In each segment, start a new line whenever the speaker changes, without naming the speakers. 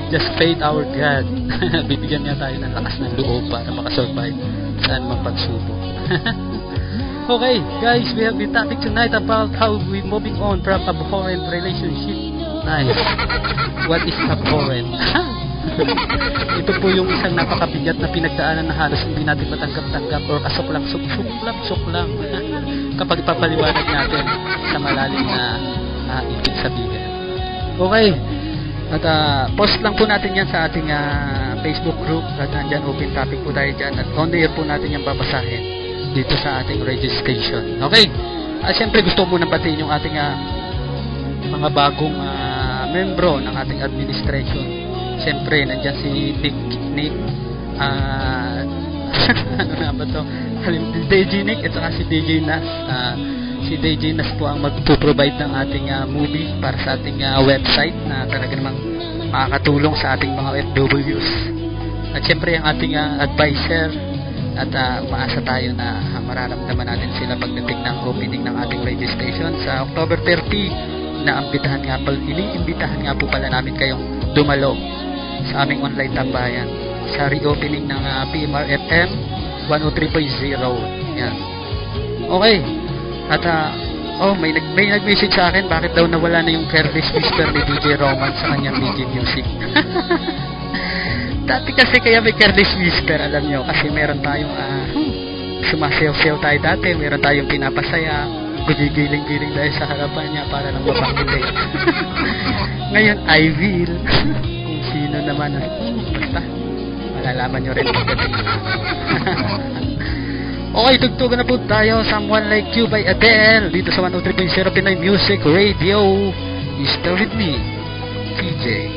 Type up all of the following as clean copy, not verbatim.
Just faith our God. Bibigyan niya tayo ng lakas ng loob para makasurvive saan mang pagsubok. Okay, guys, we have been talking tonight about how we moving on from abhorrent relationship. Nice. What is abhorrent? Ito po yung isang napakabigat na pinagdaanan na halos hindi natin matanggap-tanggap or kasuklang kapag ipapaliwanag natin sa malalim na ibig sabihin. Okay. At post lang po natin yan sa ating Facebook group at andyan open topic po tayo dyan at on the air po natin yung babasahin dito sa ating registration. Okay. Siyempre gusto ko muna batiin yung ating mga bagong membro ng ating administration. Siyempre nandiyan si Nick ano na ba to? DJ Nick at saka si DJ Nas. Si DJ Nas po ang magpo-provide ng ating movie para sa ating website na talaga namang makakatulong sa ating mga FWs. At siyempre ang ating advisor at umaasa tayo na mararamdaman natin sila pagdating ng opening ng ating registration sa October 30 na iniimbitahan nga po pala namin kayong dumalo sa aming online tambayan sa reopening ng PMR FM 103.0. Yan. Okay. At may nag-message sa akin bakit daw nawala na yung careless whisper ni DJ Roman sa kanyang DJ Music. Dati kasi kaya may careless whisper, alam nyo, kasi meron tayong sumasayaw-sayaw tayo dati, meron tayong pinapasaya, gumigiling-giling dahil sa harapan niya para lang mapakili. Ngayon, I will. Kung sino naman, basta, malalaman nyo rin pagdating. Okay, tugtugan na po tayo, Someone Like You by Adele, dito sa 103.0 Pinoy Music Radio. You still with me, PJ.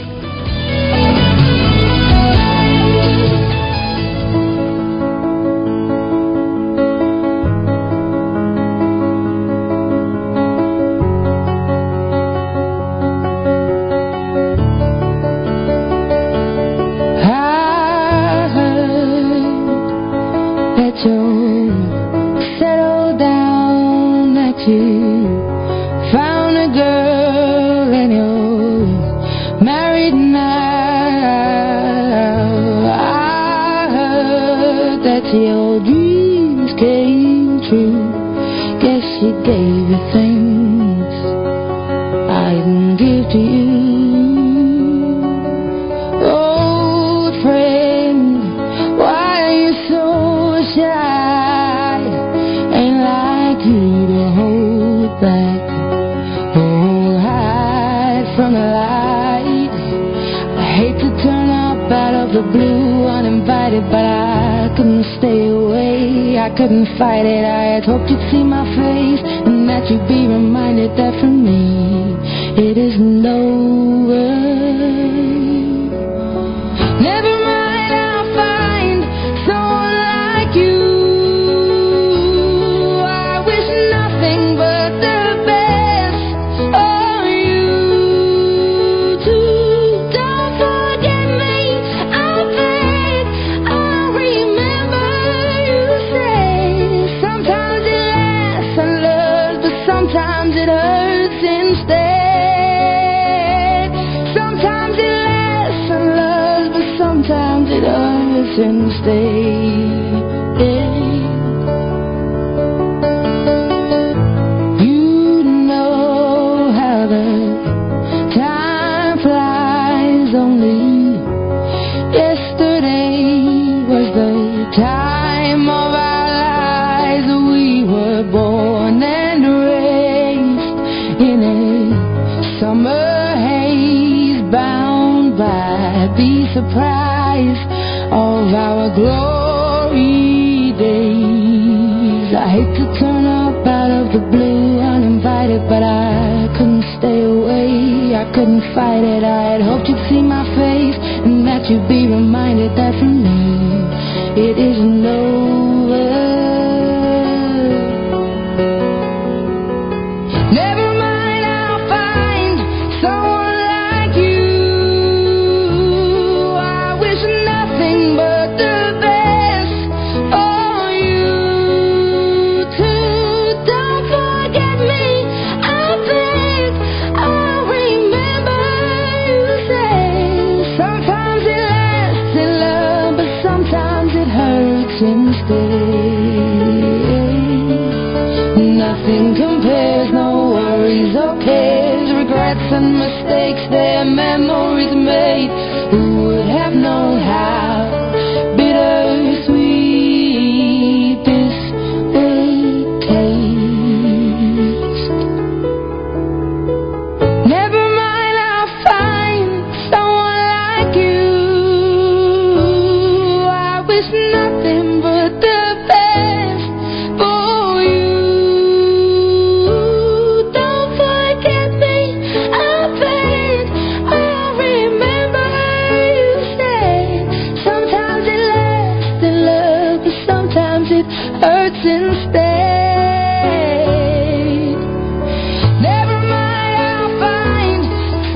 Couldn't fight it. I had hoped you'd see my face and that you'd be reminded that for me it isn't over. Never mind, I'll find someone like you. I wish nothing but the best for you too. Don't forget me, I beg. I'll remember you say. Sometimes it lasts and loves, but sometimes it hurts instead. Sometimes it lasts and loves, but sometimes it hurts instead. You know how the time flies. Only yesterday was the time of our lives. We were born and raised in a summer haze, bound by the surprise of our glory days. I hate to turn up out of the blue uninvited, but I couldn't stay away. I couldn't fight it. I had hoped you'd see my face and that you'd be reminded that for me it isn't over. Never mind, I'll find someone like you. I wish nothing but the best for you too. Don't forget me, I beg. I'll remember you say. mistakes their memories made. Who would have known how bittersweet this may taste? Never mind, I'll find someone like you. I wish nothing but the best for you. Don't forget me, I beg. I'll remember you said. Sometimes it lasts in love, but sometimes it hurts instead. Never mind, I'll find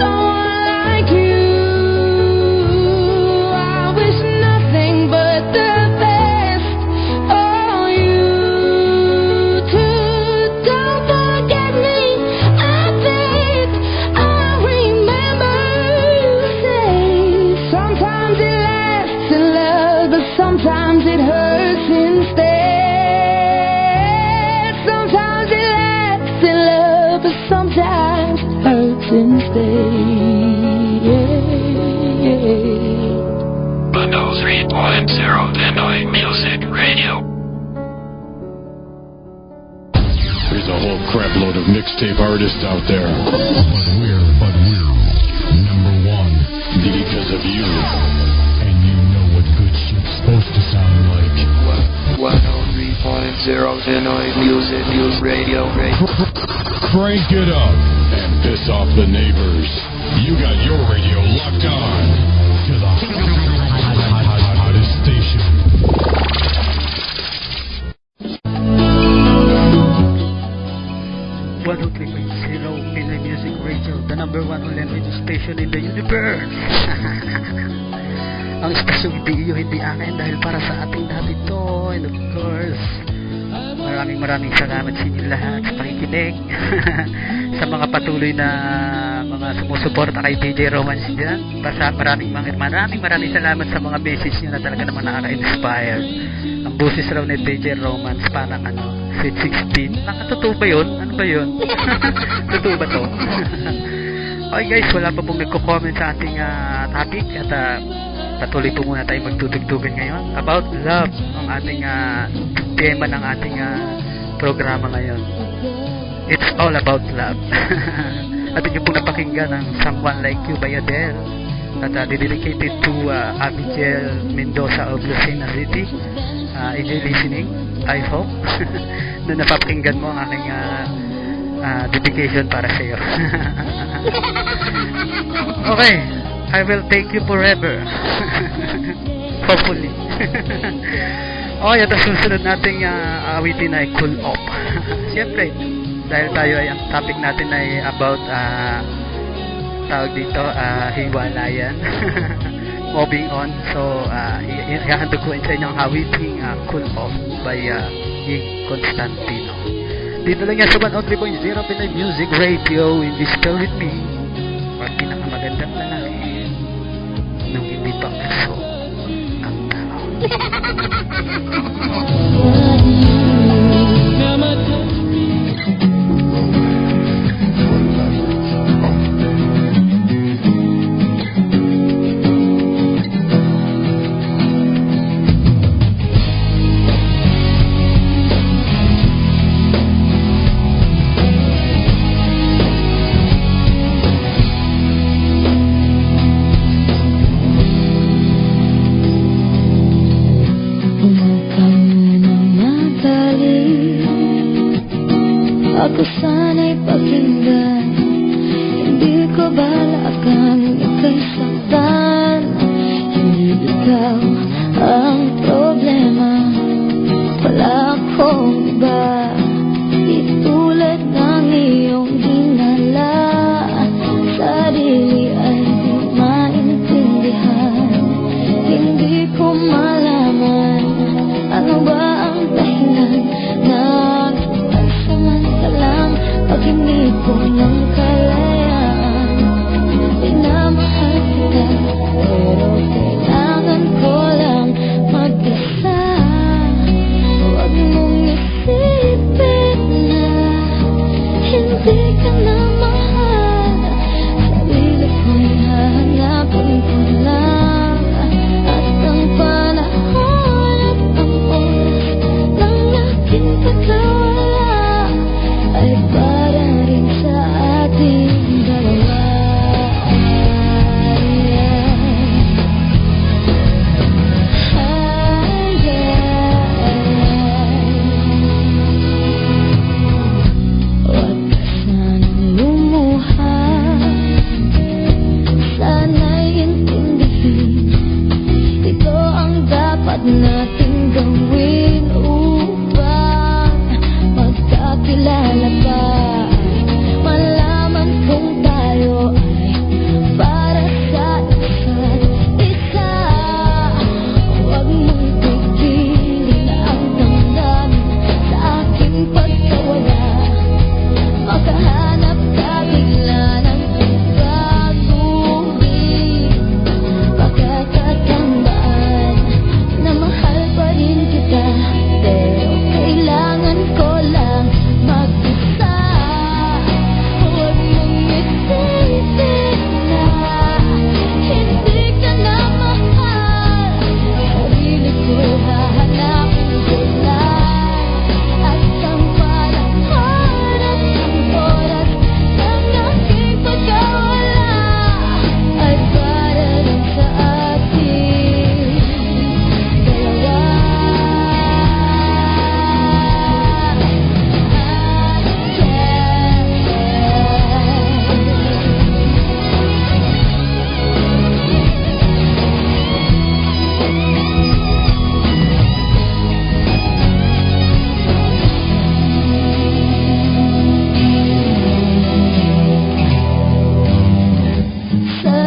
someone like you. I wish nothing but the best for you too. Don't forget me, I beg. I remember you say. Sometimes it lasts in love, but sometimes it hurts instead. Sometimes it lasts in love, but sometimes it hurts instead.
Bundle 3.0 Pinoy Music Radio.
There's a whole crap load of mixtape artists out there. But we're number one because of you. And you know what good shit's supposed to sound like.
103.0 Pinoy Music Radio.
Crank it up and piss off the neighbors. You got your radio locked on to the hottest station.
103.0 Pinoy Music Radio, the number one online radio station in the universe. Ang istasyong hindi iyo, hindi akin, dahil para sa ating lahat ito. And of course, maraming salamat sa inyo lahat sa pakikinig. Sa mga patuloy na mga sumusuporta kay DJ Romance dyan. Basta maraming salamat sa mga message nyo na talaga naman nakaka-inspire. Ang boses raw ni DJ Romance parang Sweet 16. Nakatotoo ba yun? Ano ba yun? Totoo ba to? Okay guys, wala pa pong nagko-comment sa ating topic at patuloy po muna tayo magtutugtugan ngayon about love, ang ating tema ng ating programa ngayon. It's all about love. At inyo pong napakinggan ang Someone Like You by Adele at dedicated to Abigail Mendoza of Lucena City. Enjoy listening, I hope. Na napapakinggan mo ang aking dedication para sa iyo. Okay, I will take you forever. Hopefully. Okay, at ang susunod nating awitin ay Cool Off. Siyempre, dahil tayo ay ang topic natin ay about tawag dito, hiwalayan. Moving on. So, ihahandog ko sa inyo ang awiting Cool Off by Ying Constantino. Dito lang yan sa 103.0 Pinoy Music Radio. In this Still With Me, or pinakamagandang lalaki nung hindi pa kaso ang tao.
Ako sana'y pakinggan, hindi ko balakan ika'y saktan. Hindi ikaw ang problema, wala akong iba. Itulad ng iyong hinala, sarili ay di maintindihan. Hindi ko malaman ano ba ang dahilan na pag hindi ko ng kalayaan.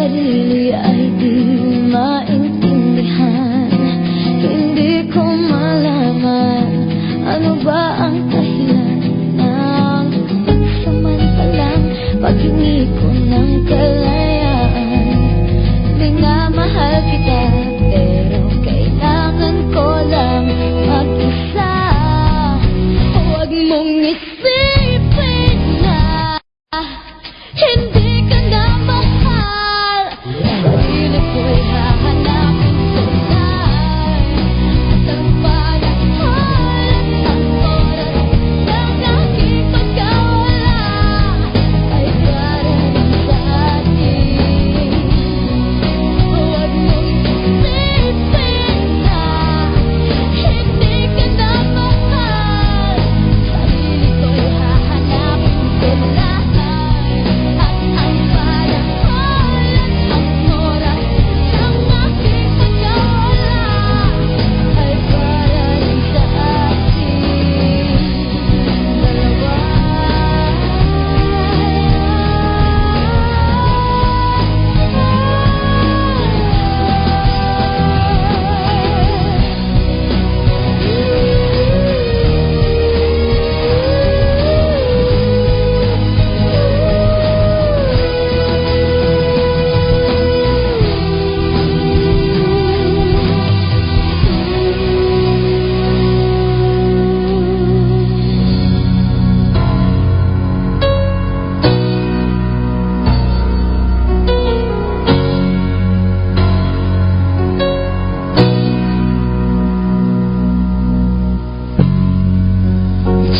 sarili ay di maintindihan. Hindi ko malaman ano ba ang dahilan ng pagsamantalang paghingi ko ng kalayaan. Minamahal kita pero kailangan ko lang mag-isa. Huwag mong isipin na hindi ka na mahal. Sarili ko'y hahanapin tunay. At ang panahon at ang oras ng aking pagkawala ay darating sa atin. Huwag mong isipin na hindi ka na mahal. Sarili ko'y hahanapin tunay. At ang panahon at ang oras ng aking pagkawala ay darating sa atin dalawa.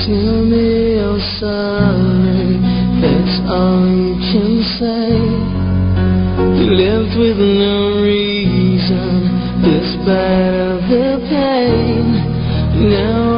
Tell me you're sorry, that's all you can say. You left with no reason, despite of the pain. Now